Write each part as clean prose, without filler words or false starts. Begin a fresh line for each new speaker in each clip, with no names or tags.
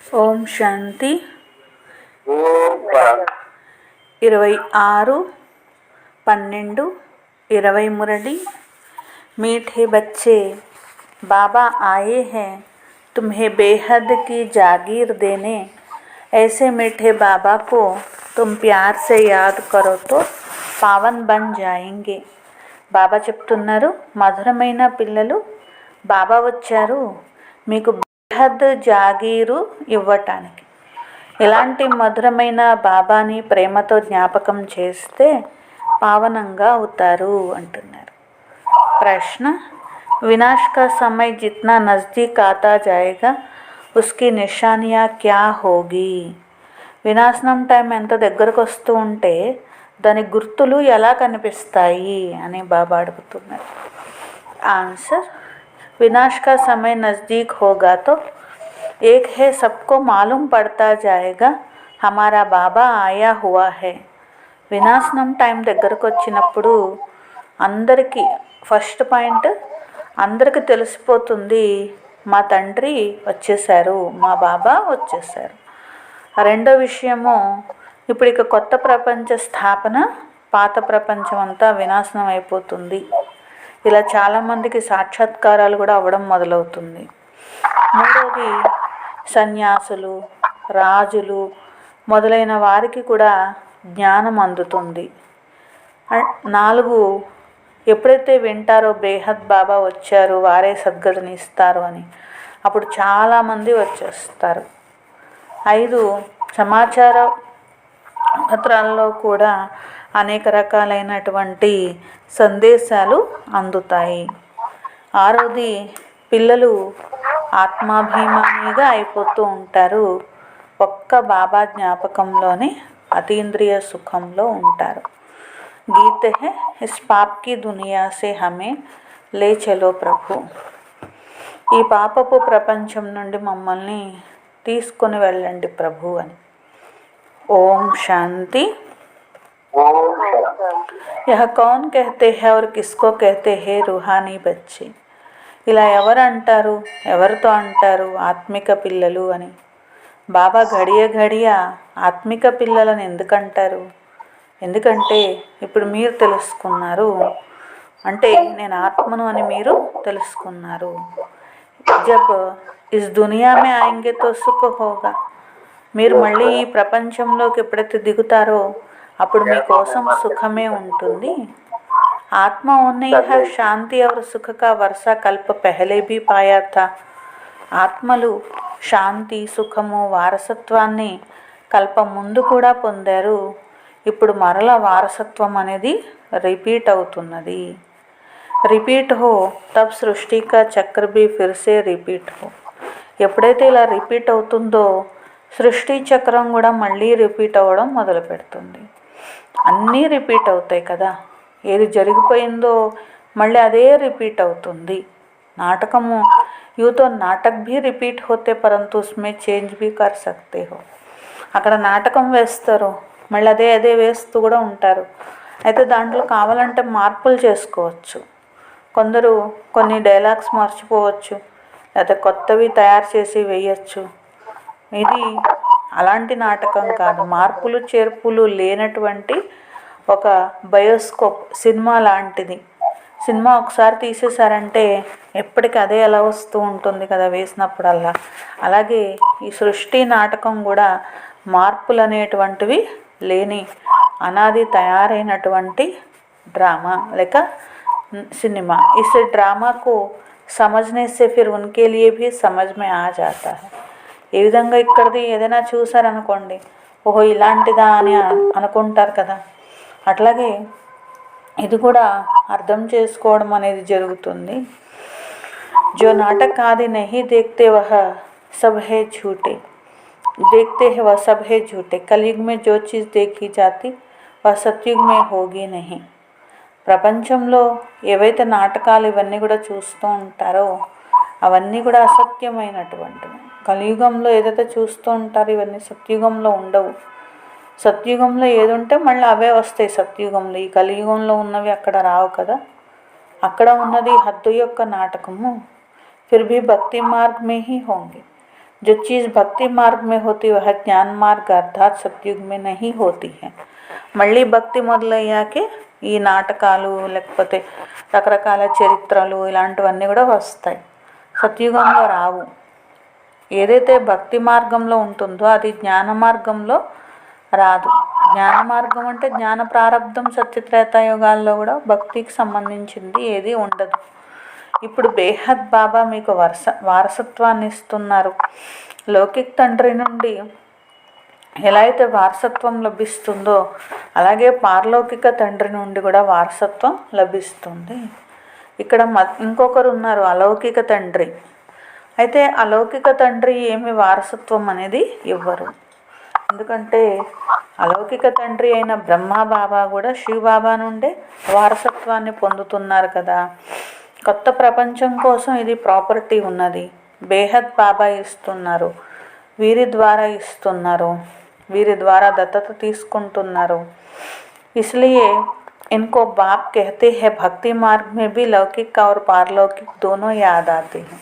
ఓం శాంతి.
ఓం శాంతి.
26/12/20 मुरली। मीठे बच्चे, बाबा आए हैं तुम्हें बेहद की जागीर देने। ऐसे मीठे बाबा को तुम प्यार से याद करो तो पावन बन जाएंगे। బాబా చెప్తున్నారు, మధురమైన పిల్లలు, బాబా వచ్చారు మీకు బేహద్ జాగీరు ఇవ్వటానికి. ఇలాంటి మధురమైన బాబాని ప్రేమతో జ్ఞాపకం చేస్తే పావనంగా అవుతారు అంటున్నారు. ప్రశ్న, विनाश का समय जितना नज़दीक आता जाएगा उसकी निशानियाँ क्या होगी? వినాశనం టైం ఎంత దగ్గరకు వస్తూ ఉంటే దాని గుర్తులు ఎలా కనిపిస్తాయి అని బాబా అడుగుతున్నారు. आंसर, विनाश का समय नज़दीक होगा तो एक है सबको मालूम पड़ता जाएगा हमारा बाबा आया हुआ है. వినాశనం టైం దగ్గరకు వచ్చినప్పుడు అందరికీ ఫస్ట్ పాయింట్, అందరికీ తెలిసిపోతుంది మా తండ్రి వచ్చేసారు, మా బాబా వచ్చేసారు. రెండో విషయము, ఇప్పుడు ఇక కొత్త ప్రపంచ స్థాపన, పాత ప్రపంచం అంతా వినాశనం అయిపోతుంది. ఇలా చాలామందికి సాక్షాత్కారాలు కూడా అవ్వడం మొదలవుతుంది. మూడోది, సన్యాసులు, రాజులు మొదలైన వారికి కూడా జ్ఞానం అందుతుంది. 4, ఎప్పుడైతే వింటారో బేహద్ బాబా వచ్చారు, వారే సద్గతిని ఇస్తారు అని, అప్పుడు చాలామంది వచ్చేస్తారు. 5, సమాచార పత్రాల్లో కూడా అనేక రకాలైనటువంటి సందేశాలు అందుతాయి. 6ది, పిల్లలు ఆత్మాభిమానిగా అయిపోతూ ఉంటారు. ఒక్క బాబా జ్ఞాపకంలోనే అతీంద్రియ సుఖంలో ఉంటారు. గీత హై, ఇస్ పాప్ కి దునియా సే హమే లే చలో ప్రభు. ఈ పాపపు ప్రపంచం నుండి మమ్మల్ని తీసుకొని వెళ్ళండి ప్రభు అని. ఓం శాంతి. यह कौन कहते हैं और किसको कहते हैं रूहानी बच्चे? ఇలా ఎవరు అంటారు, ఎవరితో అంటారు ఆత్మిక పిల్లలు అని? బాబా ఘడియ ఘడియ ఆత్మిక పిల్లలని ఎందుకంటారు? ఎందుకంటే ఇప్పుడు మీరు తెలుసుకున్నారు, అంటే నేను ఆత్మను అని మీరు తెలుసుకున్నారు. జబ్ ఇస్ దునియా మే ఆయేంగే తో సుఖ హోగా. మీరు మళ్ళీ ఈ ప్రపంచంలోకి ఎప్పుడైతే దిగుతారో అప్పుడు మీకోసం సుఖమే ఉంటుంది. ఆత్మ ఉన్నయి హై శాంతి और सुख का वर्षा कल्प पहले भी पाया था. ఆత్మలు శాంతి, సుఖము, వారసత్వాన్ని కల్ప ముందు కూడా పొందారు. ఇప్పుడు మరల వారసత్వం అనేది రిపీట్ అవుతున్నది. రిపీట్ హో తబ్ సృష్టి కా చక్ర భీ ఫిర్ సే రిపీట్ హో. ఎప్పుడైతే ఇలా రిపీట్ అవుతుందో సృష్టి చక్రం కూడా మళ్ళీ రిపీట్ అవ్వడం మొదలు పెడుతుంది. అన్నీ రిపీట్ అవుతాయి కదా, ఏది జరిగిపోయిందో మళ్ళీ అదే రిపీట్ అవుతుంది. నాటకము యూతో నాటక్ భీ రిపీట్ హోతే పరంతు ఉస్మే చేంజ్ భీ కర్ సక్తే హో. అక్కడ నాటకం వేస్తారు, మళ్ళీ అదే వేస్తూ కూడా ఉంటారు. అయితే దాంట్లో కావాలంటే మార్పులు చేసుకోవచ్చు. కొందరు కొన్ని డైలాగ్స్ మర్చిపోవచ్చు, లేదా కొత్తవి తయారు చేసి వేయచ్చు. ఇది అలాంటి నాటకం కాదు, మార్పులు చేర్పులు లేనటువంటి ఒక బయోస్కోప్ సినిమా లాంటిది. సినిమా ఒకసారి తీసేశారంటే ఎప్పటికీ అదే ఎలా వస్తూ ఉంటుంది కదా వేసినప్పుడల్లా. అలాగే ఈ సృష్టి నాటకం కూడా మార్పులు అనేటువంటివి లేని అనాది తయారైనటువంటి డ్రామా లేక సినిమా. इस ड्रामा को समझने से फिर उनके लिए भी समझ में आ जाता है. ఏ విధంగా ఇక్కడిది ఏదైనా చూసారనుకోండి, ఓహో ఇలాంటిదా అని అనుకుంటారు కదా, అట్లాగే ఇది కూడా అర్థం చేసుకోవడం అనేది జరుగుతుంది. जो नाटक आदि नहीं देखते वह सब है झूठे, देखते हैं वह सब है झूठे. कलयुग में जो चीज़ देखी जाती वह सतयुग में होगी नहीं. ప్రపంచంలో ఏవైతే నాటకాలు ఇవన్నీ కూడా చూస్తూ ఉంటారో అవన్నీ కూడా అసత్యమైనటువంటివి. కలియుగంలో ఏదైతే చూస్తూ ఉంటారో ఇవన్నీ సత్యుగంలో ఉండవు. సత్యుగంలో ఏది ఉంటే మళ్ళీ అవే వస్తాయి సత్యుగంలో. ఈ కలియుగంలో ఉన్నవి అక్కడ రావు కదా. అక్కడ ఉన్నది హద్దు యొక్క నాటకము. ఫిర్ భీ భక్తి మార్గ్ మే హీ హోంగే. जो चीज़ भक्ति मार्ग में होती वह జ్ఞాన మార్గ అర్థాత్ సత్యుగ్ में नहीं होती है. మళ్ళీ భక్తి మొదలయ్యాకే ఈ నాటకాలు లేకపోతే రకరకాల చరిత్రలు ఇలాంటివన్నీ కూడా వస్తాయి, సత్యుగంలో రావు. ఏదైతే భక్తి మార్గంలో ఉంటుందో అది జ్ఞాన మార్గంలో రాదు. జ్ఞాన మార్గం అంటే జ్ఞాన ప్రారంధం సత్యత్రేతాయుగాల్లో కూడా భక్తికి సంబంధించింది ఏది ఉండదు. ఇప్పుడు బేహద్ బాబా మీకు వారసత్వాన్ని ఇస్తున్నారు. లౌకిక్ తండ్రి నుండి ఎలా అయితే వారసత్వం లభిస్తుందో అలాగే పారలౌకిక తండ్రి నుండి కూడా వారసత్వం లభిస్తుంది. ఇక్కడ ఇంకొకరు ఉన్నారు అలౌకిక తండ్రి. అయితే అలౌకిక తండ్రి ఏమి వారసత్వం అనేది ఇవ్వరు. ఎందుకంటే అలౌకిక తండ్రి అయిన బ్రహ్మా బాబా కూడా శివ బాబా నుండే వారసత్వాన్ని పొందుతున్నారు కదా. కొత్త ప్రపంచం కోసం ఇది ప్రాపర్టీ ఉన్నది. బేహద్ బాబా ఇస్తున్నారు, వీరి ద్వారా ఇస్తున్నారు, వీరి ద్వారా దత్తత తీసుకుంటున్నారు. इसलिए इनको बाप कहते हैं. भक्ति मार्ग में भी लौकिक और पारलौकिक दोनों याद आते हैं.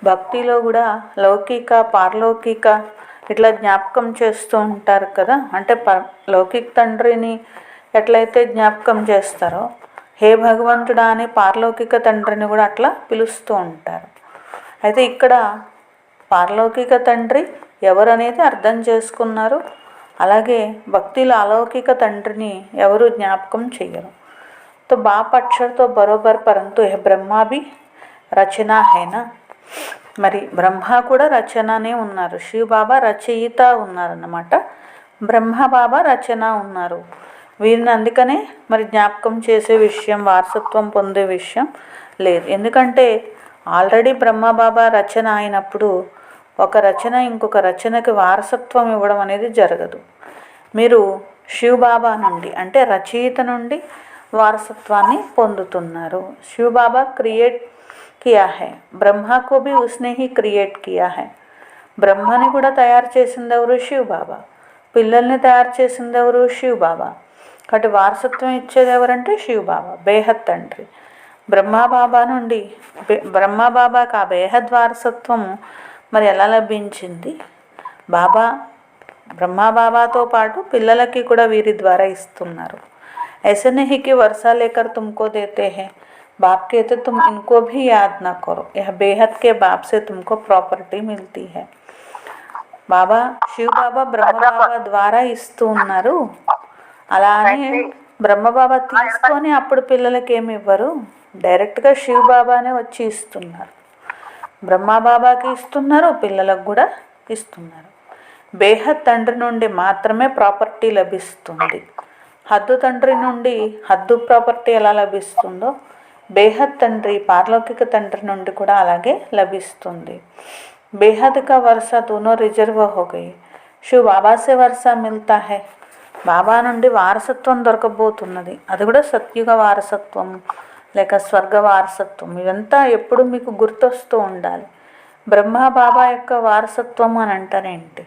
భక్తిలో కూడా లౌకిక పారలౌకిక ఇట్లా జ్ఞాపకం చేస్తూ ఉంటారు కదా. అంటే లౌకిక తండ్రిని ఎట్లయితే జ్ఞాపకం చేస్తారో హే భగవంతుడా అని పారలౌకిక తండ్రిని కూడా అట్లా పిలుస్తూ ఉంటారు. అయితే ఇక్కడ పారలౌకిక తండ్రి ఎవరు అనేది అర్థం చేసుకున్నారు. అలాగే భక్తిలో అలౌకిక తండ్రిని ఎవరు జ్ఞాపకం చెయ్యరు. తో బాప్ అక్షర్తో బరోబర్ పరంతు హే బ్రహ్మా బి రచన హేనా. మరి బ్రహ్మ కూడా రచననే ఉన్నారు, శివ బాబా రచయిత ఉన్నారన్నమాట, బ్రహ్మ బాబా రచన ఉన్నారు. వీరిని అందుకనే మరి జ్ఞాపకం చేసే విషయం, వారసత్వం పొందే విషయం లేదు. ఎందుకంటే ఆల్రెడీ బ్రహ్మ బాబా రచన అయినప్పుడు ఒక రచన ఇంకొక రచనకి వారసత్వం ఇవ్వడం అనేది జరగదు. మీరు శివ బాబా నుండి అంటే రచయిత నుండి వారసత్వాన్ని పొందుతున్నారు. శివ బాబా క్రియేట్ కియా హై, బ్రహ్మకు भी उसने ही క్రియేట్ కియా హై. బ్రహ్మని కూడా తయారు చేసింది ఎవరు? శివ బాబా. పిల్లల్ని తయారు చేసింది ఎవరు? శివ బాబా. కాబట్టి వారసత్వం ఇచ్చేది ఎవరంటే శివ బాబా, బేహద్ తండ్రి. బ్రహ్మా బాబా నుండి బ్రహ్మా బాబాకి ఆ బేహద్ వారసత్వము మరి ఎలా లభించింది? బాబా బ్రహ్మా బాబాతో పాటు పిల్లలకి కూడా వీరి ద్వారా ఇస్తున్నారు. ऐसे नहीं कि वर्षा लेकर तुमको देते हैं, बाप कहते तुम इनको भी याद ना करो, यह बेहद के बाप से तुमको प्रॉपर्टी मिलती है. బాబా శివ బాబా బ్రహ్మబాబా ద్వారా ఇస్తూ ఉన్నారు. అలా అని బ్రహ్మబాబా తీసుకొని అప్పుడు పిల్లలకి ఏమి ఇవ్వరు, డైరెక్ట్గా శివ బాబానే వచ్చి ఇస్తున్నారు. బ్రహ్మబాబాకి ఇస్తున్నారు, పిల్లలకు కూడా ఇస్తున్నారు. బేహద్ తండ్రి నుండి మాత్రమే ప్రాపర్టీ లభిస్తుంది. హద్దు తండ్రి నుండి హద్దు ప్రాపర్టీ ఎలా లభిస్తుందో బేహద్ తండ్రి పారలౌకిక తండ్రి నుండి కూడా అలాగే లభిస్తుంది. బేహద్ కా వర్ష దోనో రిజర్వ్ హో గయి, శివ బాబా సే వర్ష మిల్తా హై. బాబా నుండి వారసత్వం దొరకబోతున్నది, అది కూడా సత్యుగ వారసత్వం లేక స్వర్గ వారసత్వం. ఇవంతా ఎప్పుడు మీకు గుర్తొస్తూ ఉండాలి. బ్రహ్మ బాబా యొక్క వారసత్వం అని అంటారేంటి?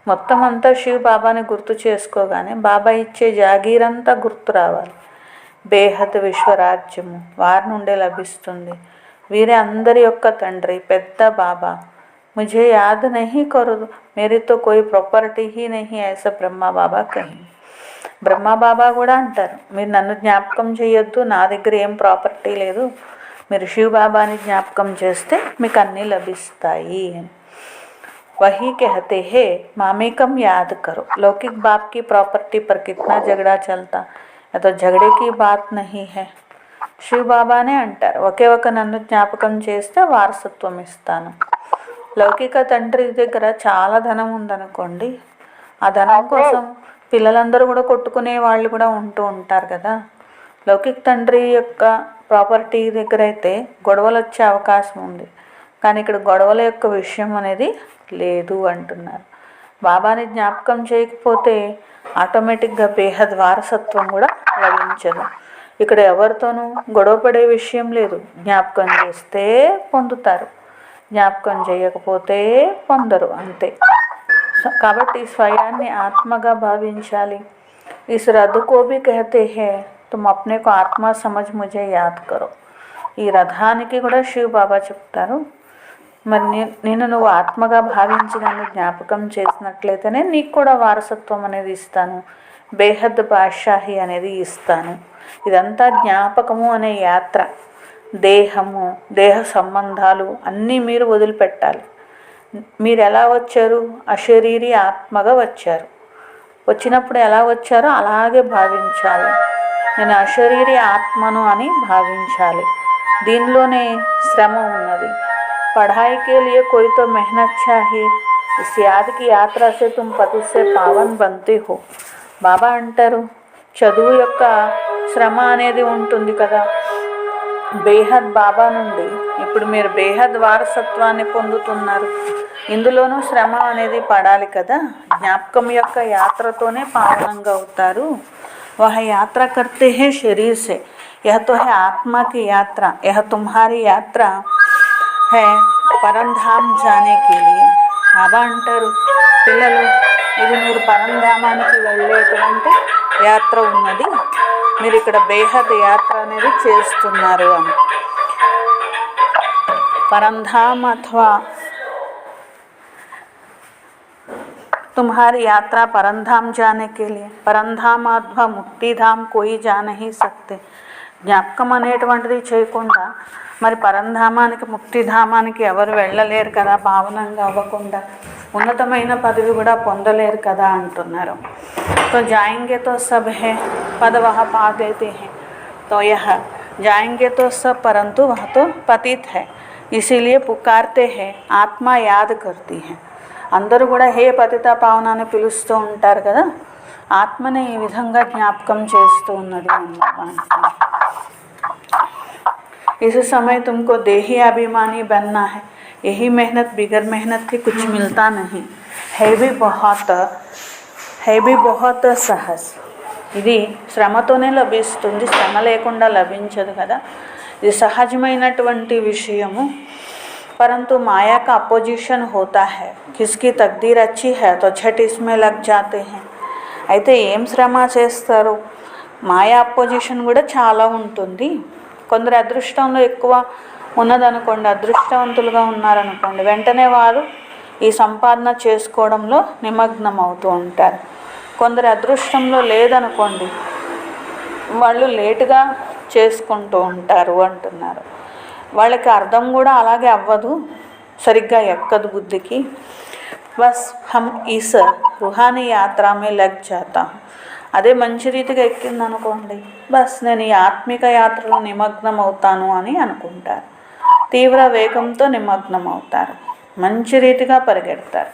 మొత్తం అంతా శివ బాబాని గుర్తు చేసుకోగానే బాబా ఇచ్చే జాగీరంతా గుర్తు రావాలి. బేహద్ విశ్వరాజ్యము వారి నుండే లభిస్తుంది. వీరే అందరి యొక్క తండ్రి పెద్ద బాబా. ముझे याद नहीं करो, मेरी तो कोई प्रॉपर्टी ही नहीं, ऐसा బ్రహ్మా బాబా కహి. బ్రహ్మా బాబా కూడా అంటారు, మీరు నన్ను జ్ఞాపకం చేయొద్దు, నా దగ్గర ఏం ప్రాపర్టీ లేదు, మీరు శివ బాబాని జ్ఞాపకం చేస్తే మీకు అన్నీ లభిస్తాయి అని. वही कहते हैं मामेकम याद करो. लौकिक बाप की प्रॉपर्टी पर कितना झगड़ा चलता, या तो झगड़े की बात नहीं है. శివ బాబానే అంటారు, ఒకే ఒక నన్ను జ్ఞాపకం చేస్తే వారసత్వం ఇస్తాను. లౌకిక తండ్రి దగ్గర చాలా ధనం ఉందనుకోండి, ఆ ధనం కోసం పిల్లలందరూ కూడా కొట్టుకునే వాళ్ళు కూడా ఉంటూ ఉంటారు కదా. లౌకిక తండ్రి యొక్క ప్రాపర్టీ దగ్గర అయితే గొడవలు వచ్చే అవకాశం ఉంది, కానీ ఇక్కడ గొడవల యొక్క విషయం అనేది లేదు అంటున్నారు. బాబాని జ్ఞాపకం చేయకపోతే ఆటోమేటిక్గా బేహద్ వారసత్వం కూడా లభించదు. ఇక్కడ ఎవరితోనూ గొడవపడే విషయం లేదు. జ్ఞాపకం చేస్తే పొందుతారు, జ్ఞాపకం చేయకపోతే పొందరు, అంతే. కాబట్టి స్వయాన్ని ఆత్మగా భావించాలి. Is Rath co Bhi కహతే high తుమ్ అప్నే కో ఆత్మ సమజ్ ముझे యాద్ కరో. ఈ రథానికి కూడా శివ బాబా చెప్తారు, మరి నేను నువ్వు ఆత్మగా భావించి నన్ను జ్ఞాపకం చేసినట్లయితేనే నీకు కూడా వారసత్వం అనేది ఇస్తాను, బేహద్ బాద్షాహి అనేది ఇస్తాను. ఇదంతా జ్ఞాపకము అనే యాత్ర. దేహము, దేహ సంబంధాలు అన్నీ మీరు వదిలిపెట్టాలి. మీరు ఎలా వచ్చారు? అశరీరి ఆత్మగా వచ్చారు. వచ్చినప్పుడు ఎలా వచ్చారో అలాగే భావించాలి. నేను అశరీరి ఆత్మను అని భావించాలి. దీనిలోనే శ్రమ ఉన్నది. पढ़ाई के लिए कोई तो मेहनत चाहिए. इस याद की यात्रा से तुम पति से पावन बनते हो. బాబా అంటారు చదువు యొక్క శ్రమ అనేది ఉంటుంది కదా. బేహద్ బాబా నుండి ఇప్పుడు మీరు బేహద్ వారసత్వాన్ని పొందుతున్నారు. ఇందులోనూ శ్రమ అనేది పడాలి కదా. జ్ఞాపకం యొక్క యాత్రతోనే పావనంగా అవుతారు. वह यात्रा करते हैं शरीर से. यह तो है आत्मा की यात्रा. यह तुम्हारी यात्रा है పరంధామ్ జానే కే లియే. బాబా అంటారు పిల్లలు ఇది మీరు పరంధామానికి వెళ్ళేటువంటి యాత్ర ఉన్నది, మీరు ఇక్కడ బేహద్ యాత్ర అనేది చేస్తున్నారు అని. పరంధామ్ అథవా तुम्हारी यात्रा परमधाम जाने के लिए. పరంధామ అథవా ముక్తిధామ్ కోయి జా నహీ సక్తే. జ్ఞాపకం అనేటువంటిది చేయకుండా మరి పరంధామానికి ముక్తిధామానికి ఎవరు వెళ్ళలేరు కదా, పావనంగా అవ్వకుండా ఉన్నతమైన పదవి కూడా పొందలేరు కదా అంటున్నారు. तो जाएंगे तो सब है, पद वह पा देते हैं. तो यह जाएंगे तो सब, परंतु वह तो पतित है, इसीलिए पुकारते हैं. आत्मा याद करती है. అందరూ కూడా హే పతిత పావన అని పిలుస్తూ ఉంటారు కదా. ఆత్మని ఈ విధంగా జ్ఞాపకం చేస్తూ ఉన్నది అన్నమాట. इस समय तुमको देही अभिमानी बनना है. यही मेहनत, बिगर मेहनत के कुछ मिलता नहीं. है भी बहुत सहज. ఇది శ్రమతోనే లభిస్తుంది, శ్రమ లేకుండా లభించదు కదా. ఇది సహజమైనటువంటి విషయము. परंतु माया का अपोजिशन होता है. किसकी तकदीर अच्छी है तो झट इसमें लग जाते हैं. అయితే ఏం శ్రమ చేస్తారు? మాయా అపోజిషన్ కూడా చాలా ఉంటుంది. కొందరు అదృష్టంలో ఎక్కువ ఉన్నదనుకోండి, అదృష్టవంతులుగా ఉన్నారనుకోండి, వెంటనే వారు ఈ సంపాదన చేసుకోవడంలో నిమగ్నం అవుతూ ఉంటారు. కొందరు అదృష్టంలో లేదనుకోండి, వాళ్ళు లేటుగా చేసుకుంటూ ఉంటారు అంటున్నారు. వాళ్ళకి అర్థం కూడా అలాగే అవ్వదు, సరిగ్గా ఎక్కదు బుద్ధికి. బస్ హమ్ ఈస్ రుహానీ యాత్ర మే లగ్ జాతా. అదే మంచి రీతిగా ఎక్కిందనుకోండి, బస్ నేను ఈ ఆత్మిక యాత్రలో నిమగ్నం అవుతాను అని అనుకుంటారు. తీవ్ర వేగంతో నిమగ్నం అవుతారు, మంచి రీతిగా పరిగెడతారు.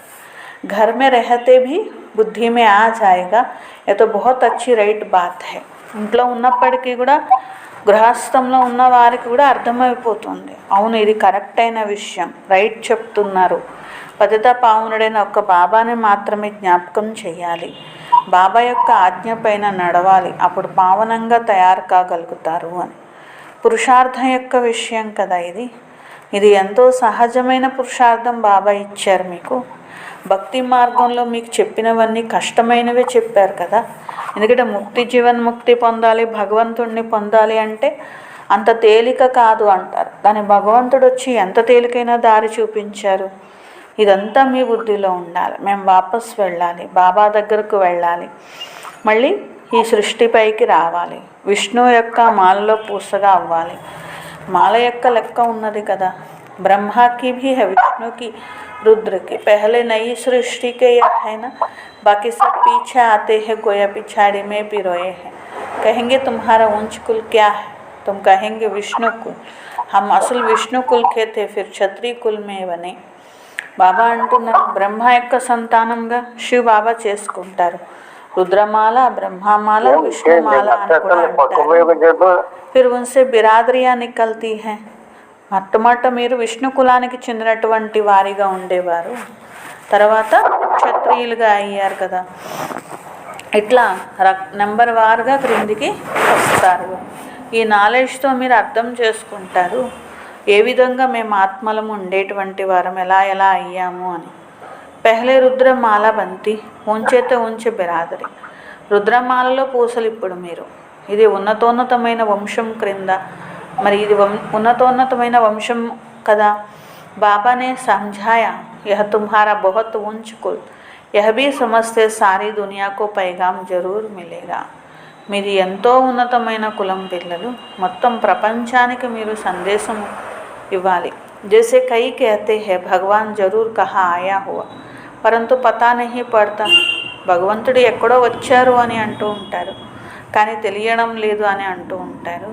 घर में रहते भी बुद्धि में आ जाएगा. ये तो बहुत अच्छी राइट बात है. ఇంట్లో ఉన్నప్పటికీ కూడా గృహస్థంలో ఉన్న వారికి కూడా అర్థమైపోతుంది, అవును ఇది కరెక్ట్ అయిన విషయం, రైట్ చెప్తున్నారు. పతిత పావనుడైన ఒక్క బాబాని మాత్రమే జ్ఞాపకం చేయాలి, బాబా యొక్క ఆజ్ఞ పైన నడవాలి, అప్పుడు పావనంగా తయారు కాగలుగుతారు అని. పురుషార్థం యొక్క విషయం కదా ఇది. ఇది ఎంతో సహజమైన పురుషార్థం బాబా ఇచ్చారు మీకు. భక్తి మార్గంలో మీకు చెప్పినవన్నీ కష్టమైనవే చెప్పారు కదా. ఎందుకంటే ముక్తి, జీవన్ముక్తి పొందాలి, భగవంతుడిని పొందాలి అంటే అంత తేలిక కాదు అంటారు. కానీ భగవంతుడు వచ్చి ఎంత తేలికైన దారి చూపించారు. ఇదంతా మీ బుద్ధిలో ఉండాలి. మేము వాపస్ వెళ్ళాలి, బాబా దగ్గరకు వెళ్ళాలి, మళ్ళీ ఈ సృష్టిపైకి రావాలి, విష్ణువు యొక్క మాలలో పూసగా అవ్వాలి. మాల యొక్క లెక్క ఉన్నది కదా. బ్రహ్మాకి भी है, विष्णु की, रुद्र की. पहले नई सृष्टि के यह है ना, बाकी सब पीछे आते हैं, गोया पिछाड़ी में भी रोए हैं. कहेंगे तुम्हारा ऊंच कुल क्या है, तुम कहेंगे विष्णु कुल. हम असल विष्णु कुल के थे, फिर क्षत्रिय कुल में बने. బాబా అంటున్నారు బ్రహ్మ యొక్క సంతానంగా శివ బాబా చేసుకుంటారు. రుద్రమాల, బ్రహ్మమాల, విష్ణుమాల అని కూడా అంటారు. फिर उनसे बिरादरियाँ निकलती हैं. మొట్టమొదట మీరు విష్ణు కులానికి చెందినటువంటి వారిగా ఉండేవారు, తర్వాత క్షత్రియులుగా అయ్యారు కదా. ఇట్లా నెంబర్ వారుగా క్రిందికి వస్తారు. ఈ నాలెడ్జ్తో మీరు అర్థం చేసుకుంటారు ఏ విధంగా మేము ఆత్మలము ఉండేటువంటి వారం, ఎలా ఎలా అయ్యాము అని. పెహలే రుద్రమాల బంతి, ఉంచేతే ఉంచే బిరాదరి. రుద్రమాలలో పూసలు ఇప్పుడు మీరు. ఇది ఉన్నతోన్నతమైన వంశం క్రింద, మరి ఇది ఉన్నతోన్నతమైన వంశం కదా. बाबा ने समझाया, यह तुम्हारा बहुत ऊंच कुल, यह भी समझते सारी दुनिया को पैगाम जरूर मिलेगा. మీది ఎంతో ఉన్నతమైన కులం పిల్లలు, మొత్తం ప్రపంచానికి మీరు సందేశం ఇవ్వాలి. जैसे कई कहते हैं भगवान जरूर कहाँ आया हुआ परंतु पता नहीं पड़ता. భగవంతుడు ఎక్కడో వచ్చారు అని అంటూ ఉంటారు, కానీ తెలియడం లేదు అని అంటూ ఉంటారు.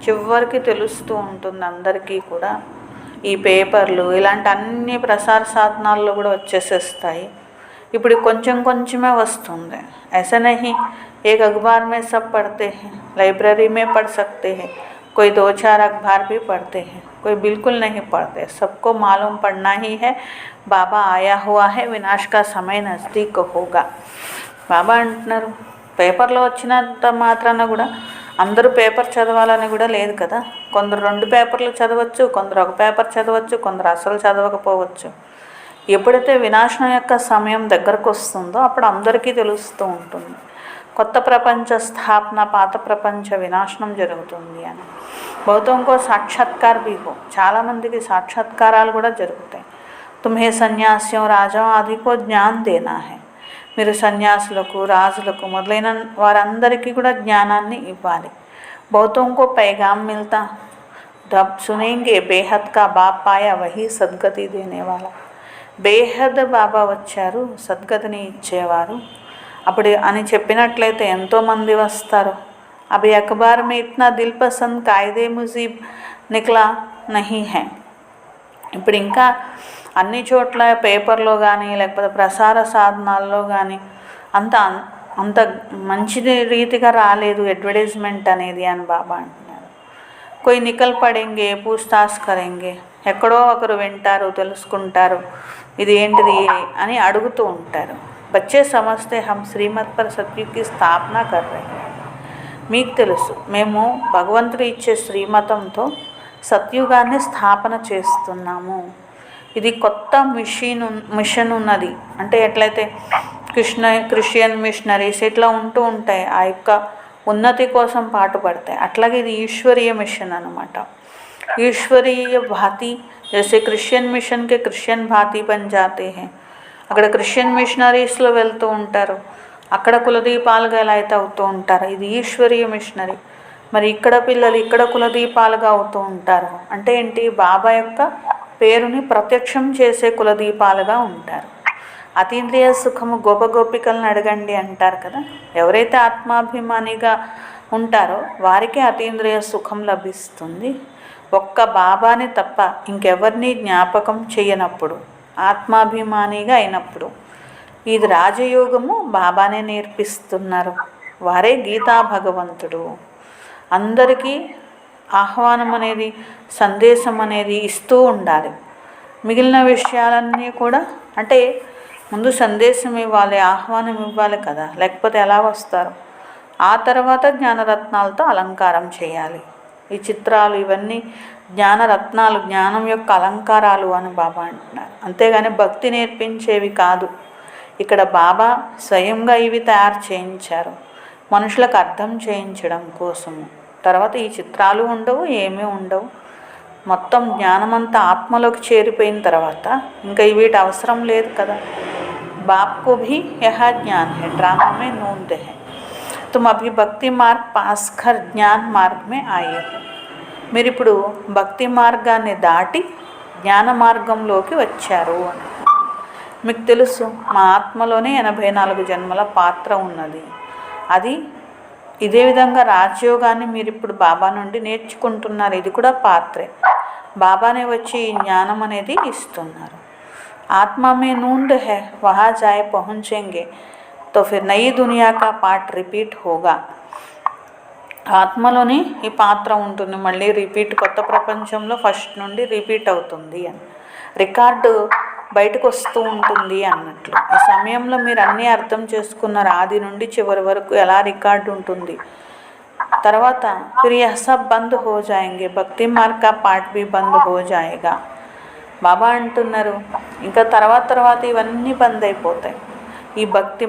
చివరికి తెలుస్తూ ఉంటుంది అందరికీ కూడా. ఈ పేపర్లు ఇలాంటి అన్ని ప్రసార సాధనాల్లో కూడా వచ్చేసేస్తాయి. ఇప్పుడు కొంచెం కొంచెమే వస్తుంది. ऐसा नहीं एक अखबार में सब पढ़ते हैं, लाइब्रेरी में पढ़ सकते हैं, कोई 2-4 अखबार भी पढ़ते हैं, कोई बिल्कुल नहीं पढ़ते. सबको मालूम पढ़ना ही है बाबा आया हुआ है, विनाश का समय नज़दीक होगा. బాబా అంటున్నారు, పేపర్లో వచ్చినంత మాత్రాన కూడా అందరూ పేపర్ చదవాలని కూడా లేదు కదా. కొందరు 2 పేపర్లు చదవచ్చు, కొందరు 1 పేపర్ చదవచ్చు, కొందరు అసలు చదవకపోవచ్చు. ఎప్పుడైతే వినాశనం యొక్క సమయం దగ్గరకు వస్తుందో అప్పుడు అందరికీ తెలుస్తూ ఉంటుంది కొత్త ప్రపంచ స్థాపన, పాత ప్రపంచ వినాశనం జరుగుతుంది అని. బహుతంకో సాక్షాత్కార్ भी हो, చాలామందికి సాక్షాత్కారాలు కూడా జరుగుతాయి. తుమ్హే సన్యాస్యం రాజా ఆదికో జ్ఞాన్ దేనా హై, మీరు సన్యాసులకు, రాజులకు మొదలైన వారందరికీ కూడా జ్ఞానాన్ని ఇవ్వాలి. బహుతంకో पैगाम मिलता, जब सुनेंगे बेहद का बाप आया वही सद्गति देने वाला. బేహద్ బాబా వచ్చారు, సద్గతిని ఇచ్చేవారు అప్పుడు అని చెప్పినట్లయితే ఎంతోమంది వస్తారు. అభి అఖబార్ మే ఇత్నా దిల్ పసంద్ కాయిదే ముజీబ్ నిక్లా నహీ హై. ఇప్పుడు ఇంకా అన్ని చోట్ల పేపర్లో కానీ లేకపోతే ప్రసార సాధనాల్లో కానీ అంత మంచి రీతిగా రాలేదు అడ్వర్టైజ్మెంట్ అనేది అని బాబా అంటున్నారు. कोई निकल पड़ेंगे, पूछताछ करेंगे, ఎక్కడో ఒకరు వింటారు, తెలుసుకుంటారు ఇది ఏంటిది అని అడుగుతూ ఉంటారు. బచ్చే సమస్తే హమ్ శ్రీమత్ పర్ సత్యుగ్ కి స్థాపన కర్ రహే హై. మీకు తెలుసు మేము భగవంతుడు ఇచ్చే శ్రీమతంతో సత్యుగాన్ని స్థాపన చేస్తున్నాము. ఇది కొత్త మిషన్ ఉన్నది. అంటే ఎట్లయితే క్రిస్టియన్ మిషనరీస్ ఇట్లా ఉంటూ ఉంటాయి, ఆ యొక్క ఉన్నతి కోసం పాటుపడతాయి. అట్లాగే ఇది ఈశ్వరీయ మిషన్ అన్నమాట. ఈశ్వరీయ భాతి जैसे క్రిస్టియన్ మిషన్కి క్రిస్టియన్ భాతి బన్ జాతే హై. అక్కడ క్రిస్టియన్ మిషనరీస్లో వెళ్తూ ఉంటారు, అక్కడ కులదీపాలుగా ఎలా అయితే అవుతూ ఉంటారు, ఇది ఈశ్వరీయ మిషనరీ. మరి ఇక్కడ పిల్లలు ఇక్కడ కులదీపాలుగా అవుతూ ఉంటారు అంటే ఏంటి, బాబా యొక్క పేరుని ప్రత్యక్షం చేసే కులదీపాలుగా ఉంటారు. అతీంద్రియ సుఖము గోపగోపికలను అడగండి అంటారు కదా. ఎవరైతే ఆత్మాభిమానిగా ఉంటారో వారికి అతీంద్రియ సుఖం లభిస్తుంది. ఒక్క బాబాని తప్ప ఇంకెవరిని జ్ఞాపకం చేయనప్పుడు, ఆత్మాభిమానిగా అయినప్పుడు. ఇది రాజయోగము బాబానే నేర్పిస్తున్నారు, వారే గీతా భగవంతుడు. అందరికీ ఆహ్వానం అనేది, సందేశం అనేది ఇస్తూ ఉండాలి. మిగిలిన విషయాలన్నీ కూడా అంటే ముందు సందేశం ఇవ్వాలి, ఆహ్వానం ఇవ్వాలి కదా, లేకపోతే ఎలా వస్తారు. ఆ తర్వాత జ్ఞానరత్నాలతో అలంకారం చేయాలి. ఈ చిత్రాలు ఇవన్నీ జ్ఞానరత్నాలు, జ్ఞానం యొక్క అలంకారాలు అని బాబా అంటున్నారు. అంతేగాని భక్తి నేర్పించేవి కాదు. ఇక్కడ బాబా స్వయంగా ఇవి తయారు చేయించారు మనుషులకు అర్థం చేయించడం కోసము. తర్వాత ఈ చిత్రాలు ఉండవు, ఏమీ ఉండవు. మొత్తం జ్ఞానమంతా ఆత్మలోకి చేరిపోయిన తర్వాత ఇంకా వీటి అవసరం లేదు కదా. బాప్కు భీ యహ జ్ఞాన్ హై, డ్రామా మే నూంద్ హై. तुम अभी भक्ति मार्ग पास कर ज्ञान मार्ग में आए हो. మీరు ఇప్పుడు భక్తి మార్గాన్ని దాటి జ్ఞాన మార్గంలోకి వచ్చారు అని. మీకు తెలుసు మా ఆత్మలోనే 84 జన్మల పాత్ర ఉన్నది. అది ఇదే విధంగా రాజయోగాన్ని మీరు ఇప్పుడు బాబా నుండి నేర్చుకుంటున్నారు. ఇది కూడా పాత్రే. బాబానే వచ్చి ఈ జ్ఞానం అనేది ఇస్తున్నారు. ఆత్మ మే నూంద్ హై, వహా జాయ్ పహుంచేంగే तो फिर नई दुनिया का पार्ट रिपीट होगा. ఆత్మలోని ఈ పాత్ర ఉంటుంది, మళ్ళీ రిపీట్, కొత్త ప్రపంచంలో ఫస్ట్ నుండి రిపీట్ అవుతుంది అని, రికార్డు బయటకు వస్తూ ఉంటుంది అన్నట్లు. ఈ సమయంలో మీరు అన్నీ అర్థం చేసుకున్నారు, ఆది నుండి చివరి వరకు ఎలా రికార్డు ఉంటుంది. తర్వాత ఫిర్ యహ్ సబ్ బంద్ హో జాయేంగే, భక్తి మార్గ్ కా పార్ట్ भी బంద్ హో జాయేగా. బాబా అంటున్నారు ఇంకా తర్వాత ఇవన్నీ బంద్ అయిపోతాయి. ఈ భక్తి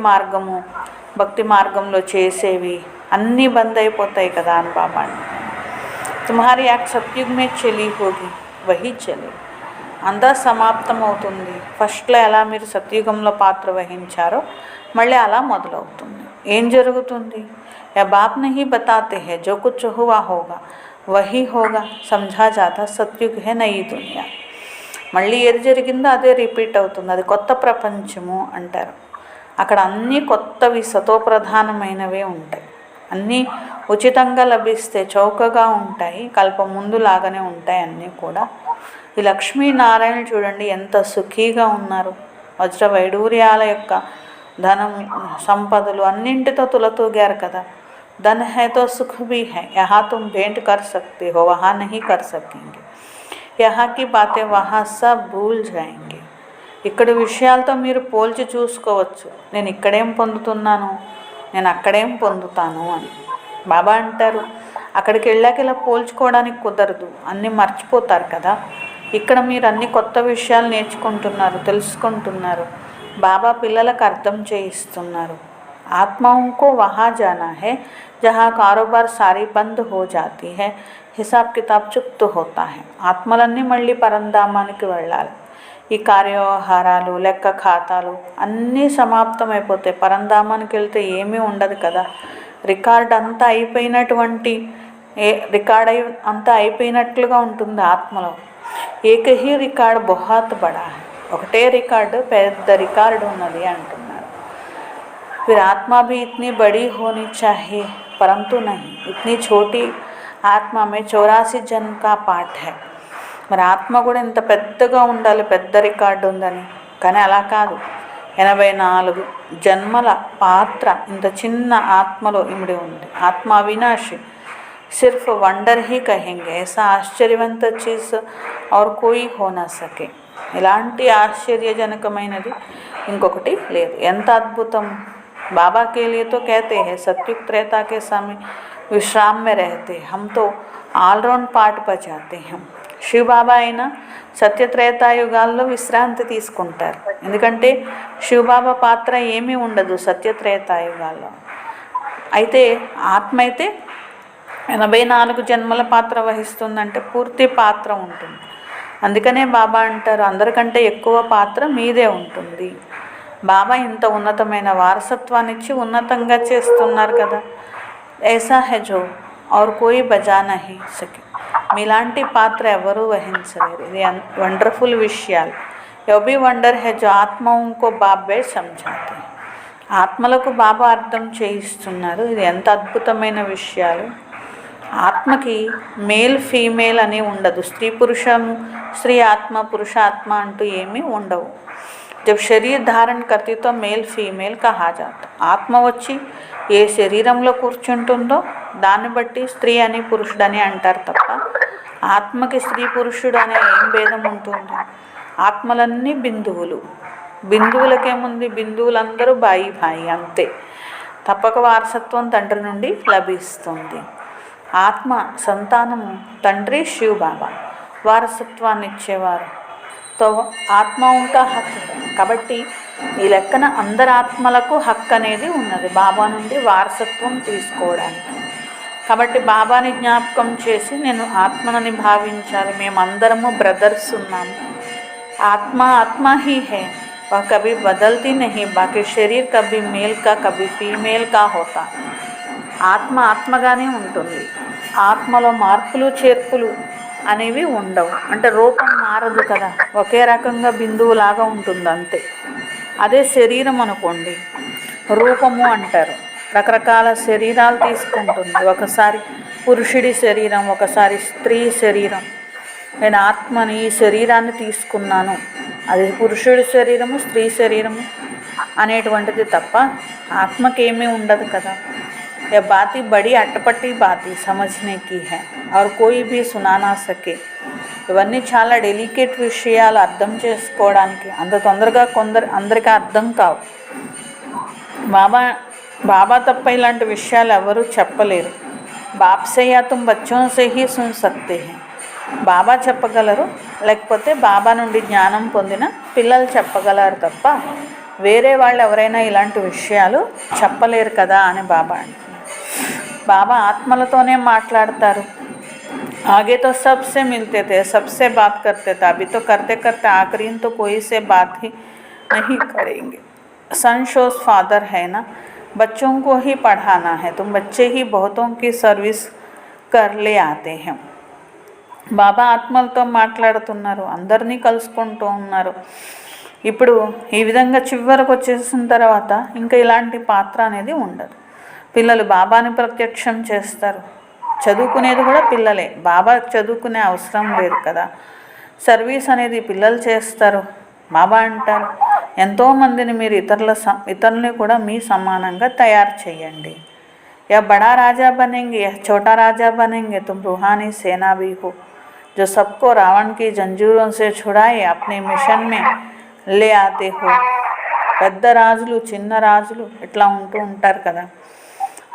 మార్గంలో చేసేవి అన్నీ బంద్ అయిపోతాయి కదా అని బాబా అంటున్నారు. తుమ్హారీ ఆంఖ్ సత్యుగ్ మే చలి హోగి వహీ చలే. అంతా సమాప్తం అవుతుంది. ఫస్ట్లో ఎలా మీరు సత్యుగంలో పాత్ర వహించారో మళ్ళీ అలా మొదలవుతుంది. ఏం జరుగుతుంది? యా బాప్ నహీ బతాతే హై, జో కుచ్ హువా హోగా వహీ హోగా, సమఝా జాతా సత్యుగ్ హై నయీ దునియా. మళ్ళీ ఏది జరిగిందో అదే రిపీట్ అవుతుంది. అది కొత్త ప్రపంచము అంటారు. అక్కడ అన్నీ కొత్తవి, సతోప్రధానమైనవే ఉంటాయి. అన్నీ ఉచితంగా లభిస్తే చౌకగా ఉంటాయి, కల్పం ముందు లాగానే ఉంటాయి అన్నీ కూడా. ఈ లక్ష్మీనారాయణ చూడండి ఎంత సుఖీగా ఉన్నారు. వజ్ర వైడూర్యాల యొక్క ధనం, సంపదలు అన్నింటితో తులతూగారు కదా. ధన్ హై తో సుఖ్ భీ హై, యహా తుమ్ భేంట్ కర్ సక్తే హో, వహా నహీ కర్ సకేంగే, యహా కి బాతే వహా సబ్ భూల్ జాయేంగే. ఇక్కడ విషయాలతో మీరు పోల్చి చూసుకోవచ్చు. నేను ఇక్కడేం పొందుతున్నాను, నేను అక్కడేం పొందుతాను అని బాబా అంటారు. అక్కడికి వెళ్ళాక ఇలా పోల్చుకోవడానికి కుదరదు, అన్నీ మర్చిపోతారు కదా. ఇక్కడ మీరు అన్ని కొత్త విషయాలు నేర్చుకుంటున్నారు, తెలుసుకుంటున్నారు. బాబా పిల్లలకు అర్థం చేయిస్తున్నారు. ఆత్మాओं వహా జానా హై జహా కారోబార్ సారీ బంద్ హో జాతీ హై, హిసాబ్ కితాబ్ చుప్తు హోతా హై. ఆత్మలన్నీ మళ్ళీ పరంధామానికి వెళ్ళాలి. ఈ కార్యవ్యవహారాలు, లెక్క ఖాతాలు అన్నీ సమాప్తం అయిపోతాయి. పరంధామానికి వెళ్తే ఏమీ ఉండదు కదా. రికార్డ్ అంతా అయిపోయినటువంటి రికార్డ్ అంతా అయిపోయినట్లుగా ఉంటుంది ఆత్మలో. ఏకహీ రికార్డ్ బహుత్ బడా, ఒకటే రికార్డు, పెద్ద రికార్డు ఉన్నది అంటున్నారు. फिर आत्मा भी इतनी बड़ी होनी चाहिए, परंतु नहीं, इतनी छोटी ఆత్మ में 84 जन्म का पाठ है. మరి ఆత్మ కూడా ఇంత పెద్దగా ఉండాలి, పెద్ద రికార్డు ఉందని. కానీ అలా కాదు. 84 జన్మల పాత్ర ఇంత చిన్న ఆత్మలో ఇమిడి ఉంది. ఆత్మ అవినాశి, సిర్ఫ్ వండర్ హీ కహెంగే, ऐसा ఆశ్చర్యవంత చీజ్ और कोई हो ना सके. ఇలాంటి ఆశ్చర్యజనకమైనది ఇంకొకటి లేదు. ఎంత అద్భుతం. बाबा के लिए तो कहते हैं सत्युग त्रेता के समय विश्राम में रहते, हम तो ఆల్రౌండ్ పాట బజాతే हैं. శివ బాబా అయినా సత్యత్రేతాయుగాల్లో విశ్రాంతి తీసుకుంటారు. ఎందుకంటే శివబాబా పాత్ర ఏమీ ఉండదు సత్యత్రేతాయుగాల్లో. అయితే ఆత్మ అయితే 84 జన్మల పాత్ర వహిస్తుందంటే పూర్తి పాత్ర ఉంటుంది. అందుకనే బాబా అంటారు అందరికంటే ఎక్కువ పాత్ర మీదే ఉంటుంది. బాబా ఇంత ఉన్నతమైన వారసత్వాన్ని ఇచ్చి ఉన్నతంగా చేస్తున్నారు కదా. ऐसा है जो और कोई बजा नहीं सके, మీలాంటి పాత్ర ఎవరూ వహించలేరు. ఇది వండర్ఫుల్ విషయాలు. యో బి వండర్ హే జో ఆత్మాओं को बाप बे समझाते हैं. ఆత్మలకు బాబా అర్థం చేయిస్తున్నారు. ఇది ఎంత అద్భుతమైన విషయాలు. ఆత్మకి మేల్ ఫీమేల్ అని ఉండదు. స్త్రీ పురుషము, స్త్రీ ఆత్మ, పురుషాత్మ అంటూ ఏమీ ఉండవు. जब शरीर धारण करती तो मेल फीमेल कहा जाता. ఆత్మ వచ్చి ఏ శరీరంలో కూర్చుంటుందో దాన్ని బట్టి స్త్రీ అని పురుషుడని అంటారు తప్ప ఆత్మకి స్త్రీ పురుషుడు అనే ఏం భేదం ఉంటుంది? ఆత్మలన్నీ బిందువులు. బిందువులకేముంది? బిందువులందరూ బాయి భాయి అంతే. తప్పక వారసత్వం తండ్రి నుండి లభిస్తుంది. ఆత్మ సంతానము తండ్రి శివ బాబా వారసత్వాన్ని ఇచ్చేవారు. తో ఆత్మ ఇంకా హక్. కాబట్టి ఈ లెక్కన అందరి ఆత్మలకు హక్ అనేది ఉన్నది బాబా నుండి వారసత్వం తీసుకోవడానికి. కాబట్టి బాబాని జ్ఞాపకం చేసి నేను ఆత్మనని భావించాలి. మేమందరము బ్రదర్స్ ఉన్నాము. ఆత్మ ఆత్మ హీ హై, వह कभी बदलती नहीं, बाकी शरीर कभी मेल का कभी फीमेल का होता. ఆత్మ ఆత్మగానే ఉంటుంది. ఆత్మలో మార్పులు చేర్పులు అనేవి ఉండవు. అంటే రూపం మారదు కదా, ఒకే రకంగా బిందువులాగా ఉంటుంది అంతే. అదే శరీరం అనుకోండి, రూపము అంటారు. రకరకాల శరీరాలు తీసుకుంటుంది. ఒకసారి పురుషుడి శరీరం, ఒకసారి స్త్రీ శరీరం. నేను ఆత్మని ఈ శరీరాన్ని తీసుకున్నాను, అది పురుషుడి శరీరము, స్త్రీ శరీరము అనేటువంటిది తప్ప ఆత్మకేమీ ఉండదు కదా. यह बात ही बड़ी अटपटी बात ही समझने की है और कोई भी सुना ना सके. ఇవన్నీ చాలా డెలికేట్ విషయాలు, అర్థం చేసుకోవడానికి అంత తొందరగా అందరికీ అర్థం కావు. బాబా తప్ప ఇలాంటి విషయాలు ఎవరూ చెప్పలేరు. బాప్ సే యా తుమ్ బచ్చోं से ही सुन सकते हैं. బాబా చెప్పగలరు, లేకపోతే బాబా నుండి జ్ఞానం పొందిన పిల్లలు చెప్పగలరు తప్ప వేరే వాళ్ళు ఎవరైనా ఇలాంటి విషయాలు చెప్పలేరు కదా అని బాబా అంటున్నారు. బాబా ఆత్మలతోనే మాట్లాడతారు. आगे तो सबसे मिलते थे, सबसे बात करते थे, अभी तो करते करते आखिरी तो कोई से बात ही नहीं करेंगे। सन शोज फादर है ना, बच्चों को ही पढ़ाना है, तुम बच्चे ही बहुतों की सर्विस कर ले आते हैं। బాబా ఆత్మలతో మాట్లాడుతున్నారు, అందరినీ కలుసుకుంటూ ఉన్నారు. ఇప్పుడు ఈ విధంగా చివరకు వచ్చేసిన తర్వాత ఇంకా ఇలాంటి పాత్ర అనేది ఉండదు. పిల్లలు బాబాని ప్రత్యక్షం చేస్తారు. చదువుకునేది కూడా పిల్లలే, బాబా చదువుకునే అవసరం లేదు కదా. సర్వీస్ అనేది పిల్లలు చేస్తారు. బాబా అంటారు, ఎంతోమందిని మీరు ఇతరులని కూడా మీ సమానంగా తయారు చేయండి. या बड़ा राजा बनेंगे या छोटा राजा बनेंगे, तुम रूहानी सेना भी हो जो सबको रावण की जंजीरों से छुड़ाए अपने मिशन में ले आते हो. పెద్ద రాజులు చిన్న రాజులు ఇట్లా ఉంటూ ఉంటారు కదా.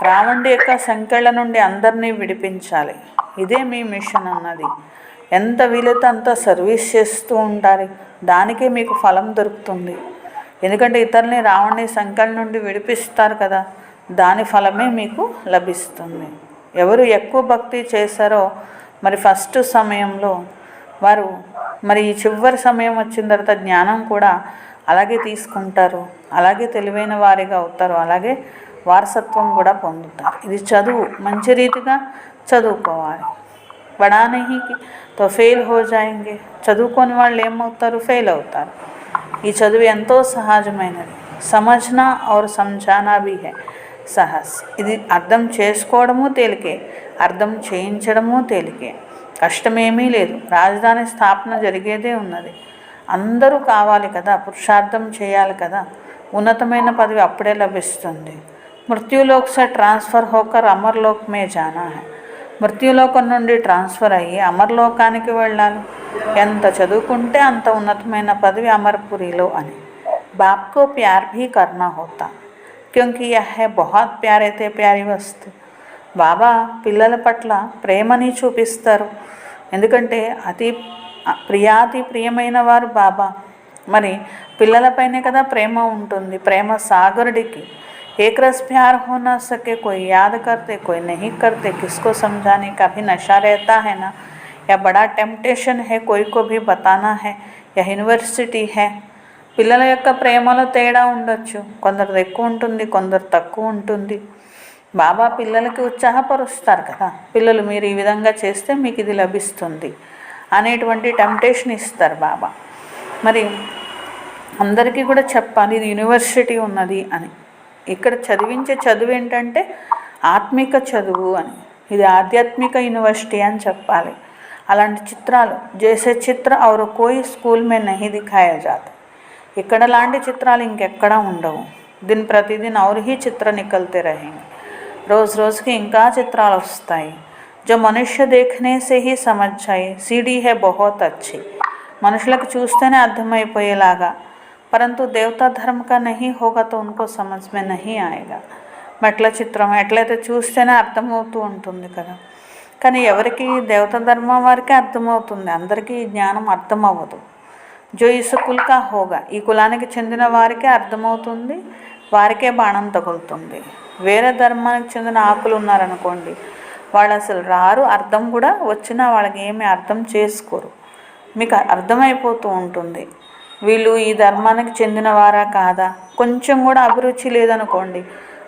రావణుడి యొక్క సంకెళ్ళ నుండి అందరినీ విడిపించాలి, ఇదే మీ మిషన్ అన్నది. ఎంత వీలైతే అంత సర్వీస్ చేస్తూ ఉంటారు, దానికే మీకు ఫలం దొరుకుతుంది. ఎందుకంటే ఇతరులని రావణుడి సంకెళ్ళ నుండి విడిపిస్తారు కదా, దాని ఫలమే మీకు లభిస్తుంది. ఎవరు ఎక్కువ భక్తి చేశారో మరి ఫస్ట్ సమయంలో వారు మరి ఈ చివరి సమయం వచ్చిన తర్వాత జ్ఞానం కూడా అలాగే తీసుకుంటారు, అలాగే తెలివైన వారిగా అవుతారు, అలాగే వారసత్వం కూడా పొందుతారు. ఇది చదువు మంచి రీతిగా చదువుకోవాలి. బడా నహీకి తో ఫెయిల్ హో జాయింగే, చదువుకోని వాళ్ళు ఏమవుతారు, ఫెయిల్ అవుతారు. ఈ చదువు ఎంతో సహజమైనది. సమజ్నా ఔర్ సంజానా భీ హై సహస్. ఇది అర్థం చేసుకోవడము తేలికే, అర్థం చేయించడము తేలికే, కష్టమేమీ లేదు. రాజధాని స్థాపన జరిగేదే ఉన్నది. అందరూ కావాలి కదా, పురుషార్థం చేయాలి కదా, ఉన్నతమైన పదవి అప్పుడే లభిస్తుంది. మృత్యులోక్ సే ట్రాన్స్ఫర్ హోకర్ అమర్లోక్ మే జానా హై. మృత్యులోకం నుండి ట్రాన్స్ఫర్ అయ్యి అమర్లోకానికి వెళ్ళాలి. ఎంత చదువుకుంటే అంత ఉన్నతమైన పదవి అమర్పురిలో అని. బాప్కో ప్యార్ భీ కర్నా హోతా క్యోంకి యహ్ హై బహుత్ ప్యార్ అయితే ప్యారీ వస్తు. బాబా పిల్లల పట్ల ప్రేమని చూపిస్తారు, ఎందుకంటే అతి ప్రియమైన వారు బాబా. మరి పిల్లలపైనే కదా ప్రేమ ఉంటుంది. ప్రేమ సాగరుడికి एक रस प्यार हो ना सके, कोई याद करते कोई नहीं करते, किसको समझाने का भी नशा रहता है ना, या बड़ा टेम्पटेशन है कोई को भी बताना है, या యూనివర్సిటీ है. పిల్లల యొక్క ప్రేమలో తేడా ఉండొచ్చు, కొందరు ఎక్కువ ఉంటుంది, కొందరు తక్కువ ఉంటుంది. బాబా పిల్లలకి ఉత్సాహపరుస్తారు కదా, పిల్లలు మీరు ఈ విధంగా చేస్తే మీకు ఇది లభిస్తుంది అనేటువంటి టెంప్టేషన్ ఇస్తారు బాబా. మరి అందరికీ కూడా చెప్పాలి ఇది యూనివర్సిటీ ఉన్నది అని. ఇక్కడ చదివించే చదువు ఏంటంటే ఆత్మిక చదువు అని, ఇది ఆధ్యాత్మిక యూనివర్సిటీ అని చెప్పాలి. అలాంటి చిత్రాలు జైసే చిత్ర ఔర్ కోయి స్కూల్ మే నహీ దిఖాయా జాతా. ఇక్కడ లాంటి చిత్రాలు ఇంకెక్కడా ఉండవు. దిన్ ప్రతిదిన్ ఔర్ హీ చిత్ర నికల్తే రహేంగే, రోజు రోజుకి ఇంకా చిత్రాలు వస్తాయి. జో మనుష్య దేఖనే సే హీ సమజ్ జాయే సీడీ హై బహుత్ అచ్చి. మనుషులకు చూస్తేనే అర్థమైపోయేలాగా, परंतु देवता धर्म का नहीं होगा तो उनको समझ में नहीं आएगा. మెట్ల చిత్రం ఎట్లయితే చూస్తేనే అర్థమవుతూ ఉంటుంది కదా, కానీ ఎవరికి దేవతా ధర్మం వారికే అర్థమవుతుంది, అందరికీ ఈ జ్ఞానం అర్థం అవ్వదు. జో ఇస్ కుల్ కా హోగా, ఈ కులానికి చెందిన వారికే అర్థమవుతుంది, వారికే బాణం తగులుతుంది. వేరే ధర్మానికి చెందిన ఆకులు ఉన్నారనుకోండి, వాళ్ళు అసలు రారు, అర్థం కూడా వచ్చినా వాళ్ళకి ఏమీ అర్థం చేసుకోరు. మీకు అర్థమైపోతూ ఉంటుంది వీళ్ళు ఈ ధర్మానికి చెందిన వారా కాదా. కొంచెం కూడా అభిరుచి లేదనుకోండి,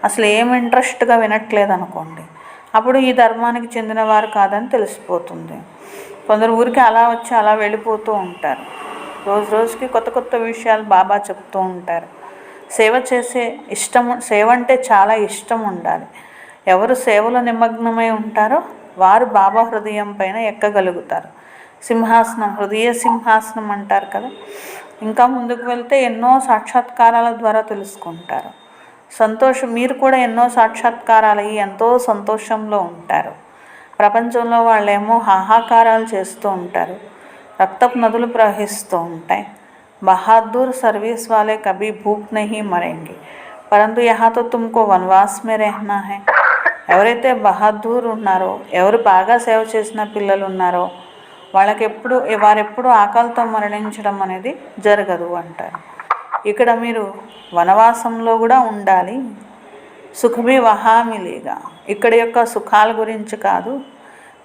అసలు ఏం ఇంట్రెస్ట్గా వినట్లేదనుకోండి, అప్పుడు ఈ ధర్మానికి చెందిన వారు కాదని తెలిసిపోతుంది. కొందరు ఊరికి అలా వచ్చి అలా వెళ్ళిపోతూ ఉంటారు. రోజు రోజుకి కొత్త కొత్త విషయాలు బాబా చెప్తూ ఉంటారు. సేవ చేసే ఇష్టం, సేవ అంటే చాలా ఇష్టం ఉండాలి. ఎవరు సేవలో నిమగ్నమై ఉంటారో వారు బాబా హృదయం పైన ఎక్కగలుగుతారు. సింహాసనం, హృదయ సింహాసనం అంటారు కదా. ఇంకా ముందుకు వెళ్తే ఎన్నో సాక్షాత్కారాల ద్వారా తెలుసుకుంటారు. సంతోషం, మీరు కూడా ఎన్నో సాక్షాత్కారాలు అయ్యి ఎంతో సంతోషంలో ఉంటారు. ప్రపంచంలో వాళ్ళేమో హాహాకారాలు చేస్తూ ఉంటారు, రక్తపు నదులు ప్రవహిస్తూ ఉంటాయి. బహాదూర్ సర్వీస్ వాలే కభీ భూక్ నహీ మరేంగే, పరంతు యహా తో తుమ్కో వనవాస్ మే రెహనా హై. ఎవరైతే బహాదూర్ ఉన్నారో, ఎవరు బాగా సేవ చేసిన పిల్లలు ఉన్నారో వారెప్పుడు ఆకలితో మరణించడం అనేది జరగదు అంటారు. ఇక్కడ మీరు వనవాసంలో కూడా ఉండాలి. సుఖమే వహా మిలేగా, ఇక్కడ యొక్క సుఖాల గురించి కాదు,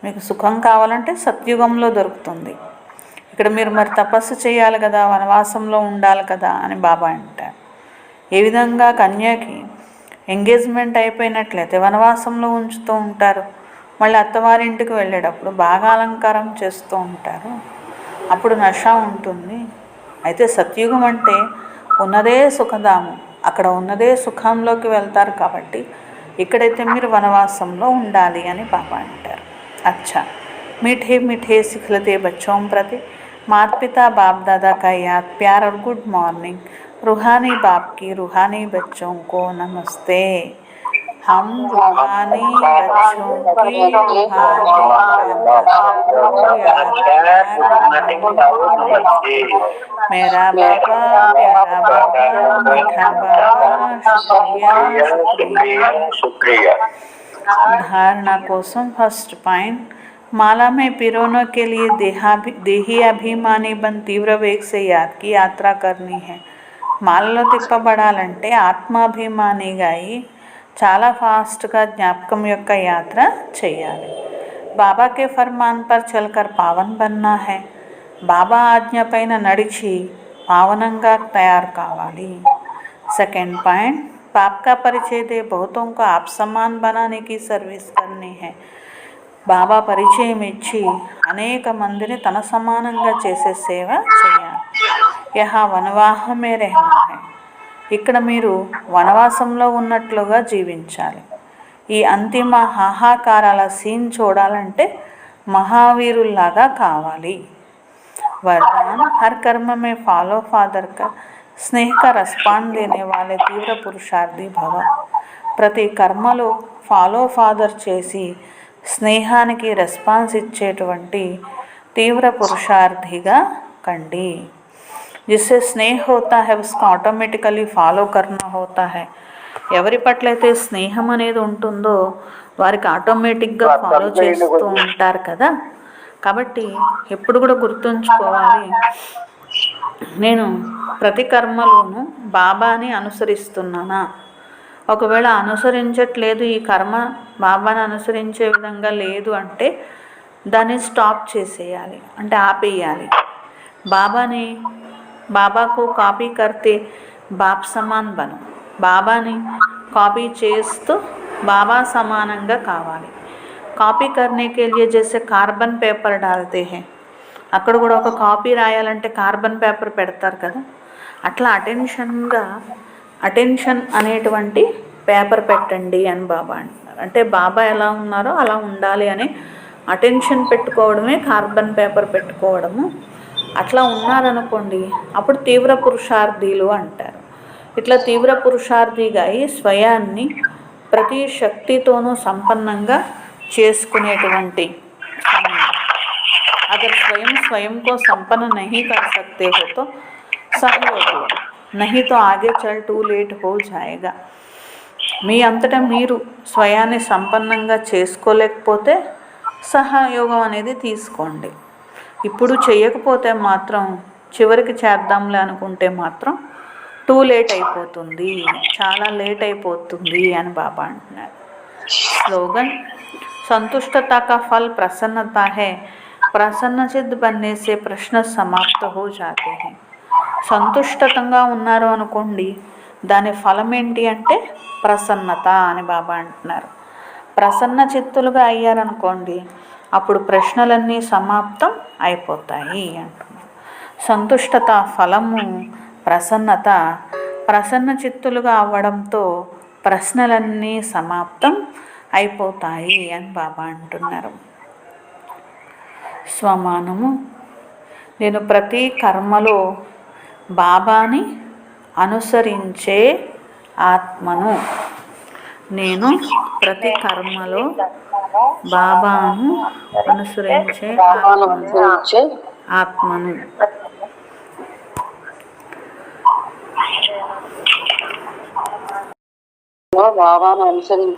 మీకు సుఖం కావాలంటే సత్యుగంలో దొరుకుతుంది. ఇక్కడ మీరు మరి తపస్సు చేయాలి కదా, వనవాసంలో ఉండాలి కదా అని బాబా అంటారు. ఏ విధంగా కన్యకి ఎంగేజ్మెంట్ అయిపోయినట్లయితే వనవాసంలో ఉంచుతూ ఉంటారు, మళ్ళీ అత్తవారింటికి వెళ్ళేటప్పుడు బాగా అలంకారం చేస్తూ ఉంటారు, అప్పుడు నష ఉంటుంది. అయితే సత్యుగం అంటే ఉన్నదే సుఖధామం, అక్కడ ఉన్నదే సుఖంలోకి వెళ్తారు. కాబట్టి ఇక్కడైతే మీరు వనవాసంలో ఉండాలి అని బాబా అంటారు. అచ్చా, मीठे मीठे सिखलते बच्चों प्रति माता पिता बाप दादा का याद प्यार और गुड मॉर्निंग। रूहानी बाप की रूहानी बच्चों को नमस्ते। हम रूहानी बच्चों की रूहानी मेरा बाबा प्यारा बाबा मीठा बाबा शुक्रिया शुक्रिया। धारणा कोसम फर्स्ट पॉइंट, माला में पिरोने के लिए देही अभिमानी बन तीव्र वेग से याद की यात्रा करनी है। మాలలో తిప్పబడాలంటే ఆత్మాభిమానిగా అయి చాలా ఫాస్ట్గా జ్ఞాపకం యొక్క యాత్ర చేయాలి. బాబాకే Furman per చల్కర్ Pavan Banna high, బాబా ఆజ్ఞ పైన నడిచి పావనంగా తయారు కావాలి. సెకండ్ పాయింట్, बाप का परिचय दे बहुतों को आप समान बनाने की सर्विस करनी है. బాబా పరిచయం ఇచ్చి అనేక మందిని తన సమానంగా చేసే సేవ చేయాలి. యహా వనవాహమే రెహనా హై, ఇక్కడ మీరు వనవాసంలో ఉన్నట్లుగా జీవించాలి. ఈ అంతిమ హాహాకారాల సీన్ చూడాలంటే మహావీరుల్లాగా కావాలి. वरदान, हर कर्म में फॉलो फादर का स्नेह का रेस्पॉन्ड देने वाले तीव्र पुरुषार्थी भव. ప్రతి కర్మలో ఫాలో ఫాదర్ చేసి స్నేహానికి రెస్పాన్స్ ఇచ్చేటువంటి తీవ్ర పురుషార్థిగా కండి. जिससे स्नेह होता है उसको ऑटोमेटिकली फॉलो करना होता है. ఎవరి పట్లయితే స్నేహం అనేది ఉంటుందో వారికి ఆటోమేటిక్గా ఫాలో చేస్తూ ఉంటారు కదా. కాబట్టి ఎప్పుడు కూడా గుర్తుంచుకోవాలి, నేను ప్రతి కర్మలోనూ బాబాని అనుసరిస్తున్నానా. ఒకవేళ అనుసరించట్లేదు, ఈ కర్మ బాబాని అనుసరించే విధంగా లేదు అంటే దాన్ని స్టాప్ చేసేయాలి, అంటే ఆపేయాలి. బాబాకు కాపీ కర్తే బాప్ సమాన్ బను, బాబాని కాపీ చేస్తూ బాబా సమానంగా కావాలి. కాపీ కర్నే కే లియే జైసే కార్బన్ పేపర్ డాల్తే హై, అక్కడ కూడా ఒక కాపీ రాయాలంటే కార్బన్ పేపర్ పెడతారు కదా, అట్లా అటెన్షన్ అనేటువంటి పేపర్ పెట్టండి అని బాబా అంటున్నారు. అంటే బాబా ఎలా ఉన్నారో అలా ఉండాలి అని అటెన్షన్ పెట్టుకోవడమే కార్బన్ పేపర్ పెట్టుకోవడము. అట్లా ఉన్నారనుకోండి, అప్పుడు తీవ్ర పురుషార్థులు అంటారు. ఇట్లా తీవ్ర పురుషార్థిగా అయి స్వయాన్ని ప్రతి శక్తితోనూ సంపన్నంగా చేసుకునేటువంటి अगर स्वयं को संपन्न नहीं कर सकते हो तो सहयोग लो, नहीं तो आगे चल टू लेट हो जाएगा. మీ అంతటా మీరు స్వయాన్ని సంపన్నంగా చేసుకోలేకపోతే సహయోగం అనేది తీసుకోండి. ఇప్పుడు చేయకపోతే మాత్రం చివరికి చేద్దాంలే అనుకుంటే మాత్రం టూ లేట్ అయిపోతుంది, చాలా లేట్ అయిపోతుంది అని బాబా అంటున్నారు. స్లోగన్, संतुष्टता का फल प्रसन्नता है, ప్రసన్నచిత్ बनने से प्रश्न समाप्त हो जाते हैं. సంతుష్టతంగా ఉన్నారు అనుకోండి, దాని ఫలం ఏంటి అంటే ప్రసన్నత అని బాబా అంటున్నారు. ప్రసన్న చిత్తులుగా అయ్యారనుకోండి, అప్పుడు ప్రశ్నలన్నీ సమాప్తం అయిపోతాయి అంటున్నారు. సంతుష్టత ఫలము ప్రసన్నత, ప్రసన్న చిత్తులుగా అవ్వడంతో ప్రశ్నలన్నీ సమాప్తం అయిపోతాయి అని బాబా అంటున్నారు. స్వమానము, నేను ప్రతి కర్మలో బాబాని అనుసరించే ఆత్మను. నేను ప్రతి కర్మలో బాబాను అనుసరించే ఆత్మను.
బాబాను అనుసరించే